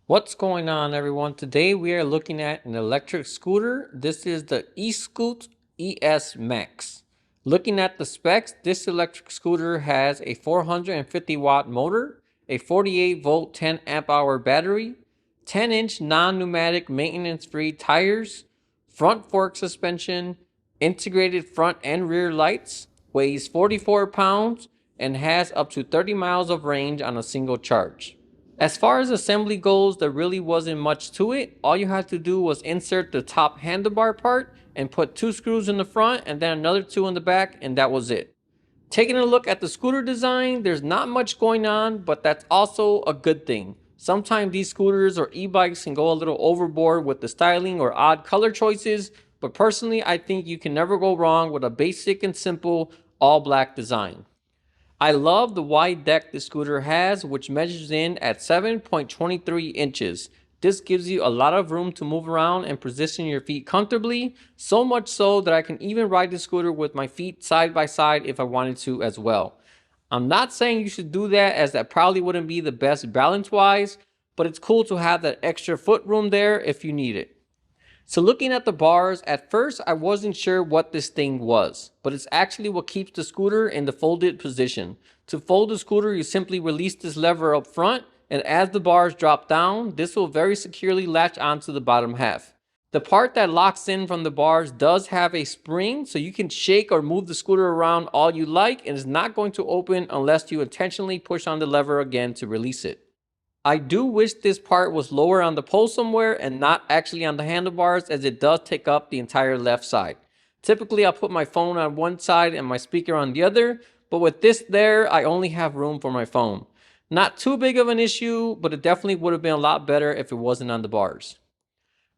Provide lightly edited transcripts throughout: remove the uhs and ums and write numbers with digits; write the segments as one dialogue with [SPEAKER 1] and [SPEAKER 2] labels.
[SPEAKER 1] What's going on, everyone? Today we are looking at an electric scooter. This is the eScoot ES Max. Looking at the specs, this electric scooter has a 450 watt motor, a 48 volt 10 amp hour battery, 10-inch non-pneumatic maintenance-free tires, front fork suspension, integrated front and rear lights, weighs 44 pounds, and has up to 30 miles of range on a single charge. As far as assembly goes, there really wasn't much to it. All you had to do was insert the top handlebar part and put 2 screws in the front and then another 2 in the back, and that was it. Taking a look at the scooter design, there's not much going on, but that's also a good thing. Sometimes these scooters or e-bikes can go a little overboard with the styling or odd color choices, but personally I think you can never go wrong with a basic and simple all black design. I love the wide deck the scooter has, which measures in at 7.23 inches. This gives you a lot of room to move around and position your feet comfortably, so much so that I can even ride the scooter with my feet side by side if I wanted to as well. I'm not saying you should do that, as that probably wouldn't be the best balance wise, but it's cool to have that extra foot room there if you need it. So looking at the bars, at first I wasn't sure what this thing was, but it's actually what keeps the scooter in the folded position. To fold the scooter, you simply release this lever up front, and as the bars drop down, this will very securely latch onto the bottom half. The part that locks in from the bars does have a spring, so you can shake or move the scooter around all you like, and it's not going to open unless you intentionally push on the lever again to release it. I do wish this part was lower on the pole somewhere and not actually on the handlebars, as it does take up the entire left side. Typically I'll put my phone on one side and my speaker on the other, but with this there, I only have room for my phone. Not too big of an issue, but it definitely would have been a lot better if it wasn't on the bars.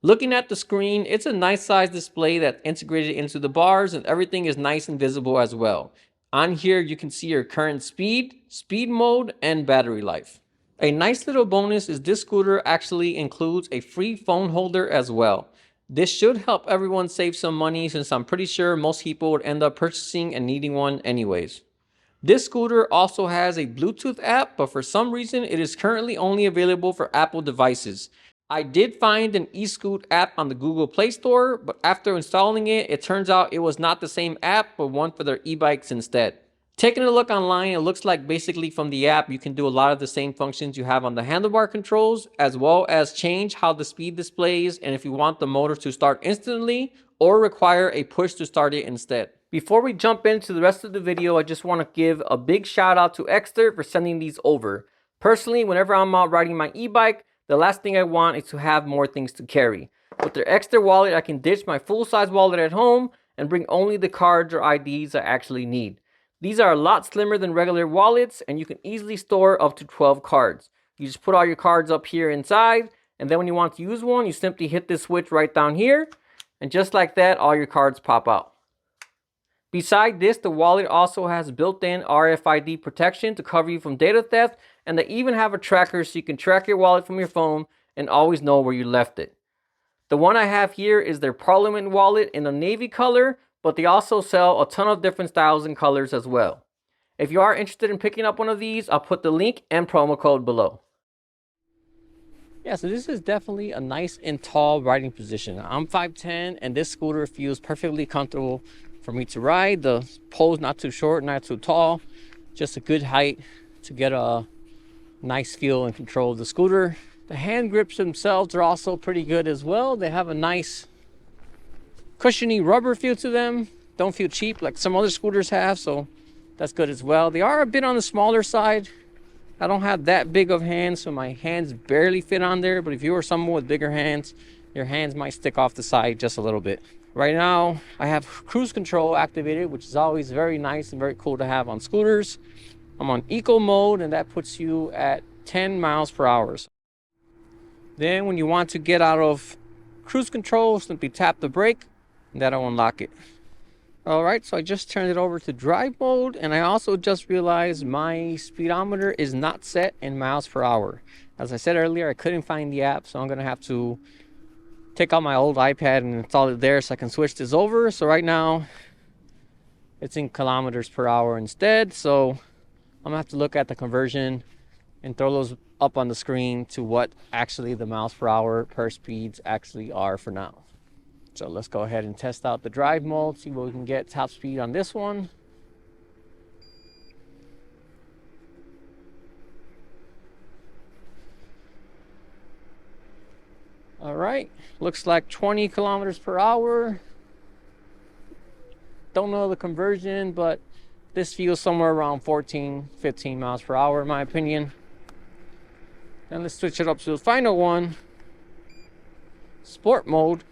[SPEAKER 1] Looking at the screen, it's a nice size display that's integrated into the bars, and everything is nice and visible as well. On here you can see your current speed, speed mode, and battery life. A nice little bonus is this scooter actually includes a free phone holder as well. This should help everyone save some money, since I'm pretty sure most people would end up purchasing and needing one anyways. This scooter also has a Bluetooth app, but for some reason it is currently only available for Apple devices. I did find an eScoot app on the Google Play Store, but after installing it, it turns out it was not the same app, but one for their e-bikes instead. Taking a look online, it looks like basically from the app you can do a lot of the same functions you have on the handlebar controls, as well as change how the speed displays and if you want the motor to start instantly or require a push to start it instead. Before we jump into the rest of the video, I just want to give a big shout out to Exter for sending these over. Personally, whenever I'm out riding my e-bike, the last thing I want is to have more things to carry. With their Exter wallet, I can ditch my full-size wallet at home and bring only the cards or IDs I actually need. These are a lot slimmer than regular wallets, and you can easily store up to 12 cards. You just put all your cards up here inside, and then when you want to use one, you simply hit this switch right down here, and just like that, all your cards pop out. Beside this, the wallet also has built-in RFID protection to cover you from data theft, and they even have a tracker so you can track your wallet from your phone and always know where you left it. The one I have here is their Parliament wallet in a navy color, but they also sell a ton of different styles and colors as well. If you are interested in picking up one of these, I'll put the link and promo code below. Yeah, so this is definitely a nice and tall riding position. I'm 5'10", and this scooter feels perfectly comfortable for me to ride. The pole's not too short, not too tall, just a good height to get a nice feel and control of the scooter. The hand grips themselves are also pretty good as well. They have a nice cushiony rubber feel to them. Don't feel cheap like some other scooters have, so that's good as well. They are a bit on the smaller side. I don't have that big of hands, so my hands barely fit on there, but if you are someone with bigger hands, your hands might stick off the side just a little bit. Right now I have cruise control activated, which is always very nice and very cool to have on scooters. I'm on eco mode, and that puts you at 10 miles per hour. Then when you want to get out of cruise control, simply tap the brake, and that'll unlock it. All right, so I just turned it over to drive mode, and I also just realized my speedometer is not set in miles per hour. As I said earlier, I couldn't find the app, so I'm gonna have to take out my old iPad and install it there so I can switch this over. So right now it's in kilometers per hour instead, so I'm gonna have to look at the conversion and throw those up on the screen to what actually the miles per hour per speeds actually are for now. So let's go ahead and test out the drive mode, see what we can get top speed on this one. All right, looks like 20 kilometers per hour. Don't know the conversion, but this feels somewhere around 14, 15 miles per hour in my opinion. Then let's switch it up to the final one, sport mode.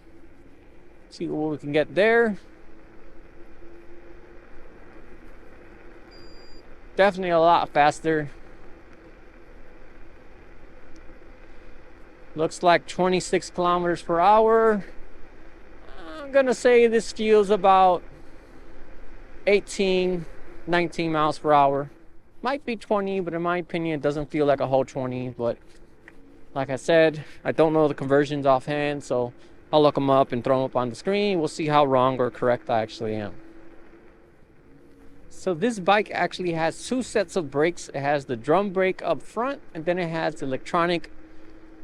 [SPEAKER 1] See what we can get there. Definitely a lot faster. Looks like 26 kilometers per hour. I'm gonna say this feels about 18, 19 miles per hour. Might be 20, but in my opinion, it doesn't feel like a whole 20. But like I said, I don't know the conversions offhand, so I'll look them up and throw them up on the screen. We'll see how wrong or correct I actually am. So this bike actually has two sets of brakes. It has the drum brake up front, and then it has the electronic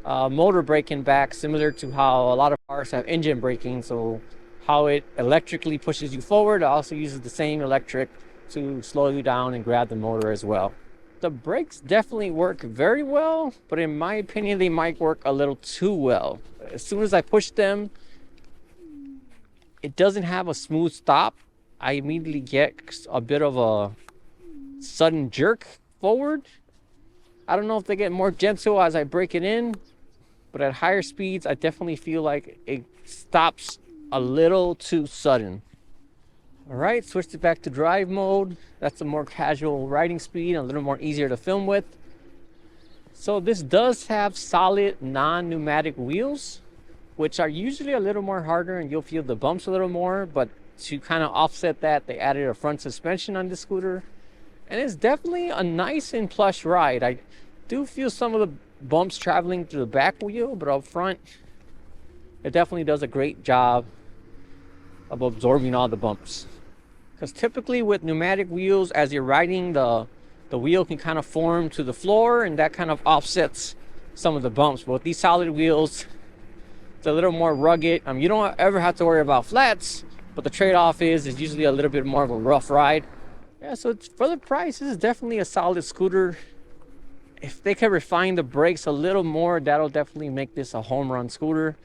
[SPEAKER 1] motor braking back, similar to how a lot of cars have engine braking. So how it electrically pushes you forward, it also uses the same electric to slow you down and grab the motor as well. The brakes definitely work very well, but in my opinion, they might work a little too well. As soon as I push them, it doesn't have a smooth stop. I immediately get a bit of a sudden jerk forward. I don't know if they get more gentle as I break it in, but at higher speeds, I definitely feel like it stops a little too sudden. All right, switched it back to drive mode. That's a more casual riding speed, a little more easier to film with. So this does have solid non-pneumatic wheels, which are usually a little more harder and you'll feel the bumps a little more, but to kind of offset that, they added a front suspension on the scooter. And it's definitely a nice and plush ride. I do feel some of the bumps traveling through the back wheel, but up front, it definitely does a great job of absorbing all the bumps. Because typically with pneumatic wheels, as you're riding, the wheel can kind of form to the floor, and that kind of offsets some of the bumps. But with these solid wheels, it's a little more rugged. You don't ever have to worry about flats, but the trade-off is usually a little bit more of a rough ride. Yeah, so for the price, this is definitely a solid scooter. If they can refine the brakes a little more, that'll definitely make this a home run scooter.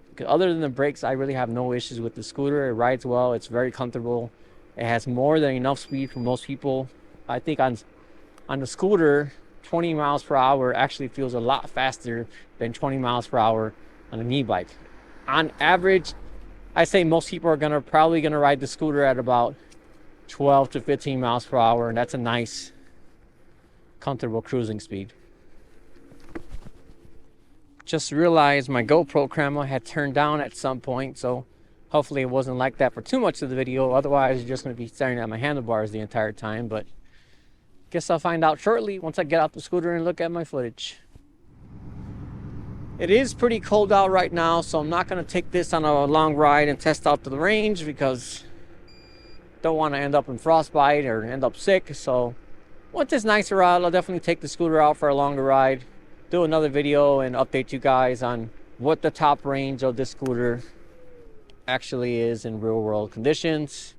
[SPEAKER 1] Because other than the brakes, I really have no issues with the scooter. It rides well, it's very comfortable. It has more than enough speed for most people. I think on the scooter, 20 miles per hour actually feels a lot faster than 20 miles per hour on an e-bike. On average, I say most people are probably gonna ride the scooter at about 12 to 15 miles per hour, and that's a nice, comfortable cruising speed. Just realized my GoPro camera had turned down at some point, so hopefully it wasn't like that for too much of the video. Otherwise, you're just going to be staring at my handlebars the entire time. But guess I'll find out shortly once I get out the scooter and look at my footage. It is pretty cold out right now, so I'm not going to take this on a long ride and test out the range because I don't want to end up in frostbite or end up sick. So once it's nicer out, I'll definitely take the scooter out for a longer ride, do another video and update you guys on what the top range of this scooter actually is in real world conditions.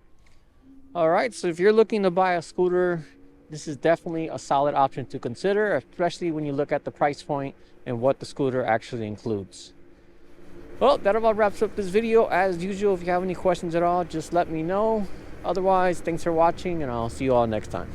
[SPEAKER 1] All right, so if you're looking to buy a scooter, this is definitely a solid option to consider, especially when you look at the price point and what the scooter actually includes. Well, that about wraps up this video. As usual, if you have any questions at all, just let me know. Otherwise, thanks for watching, and I'll see you all next time.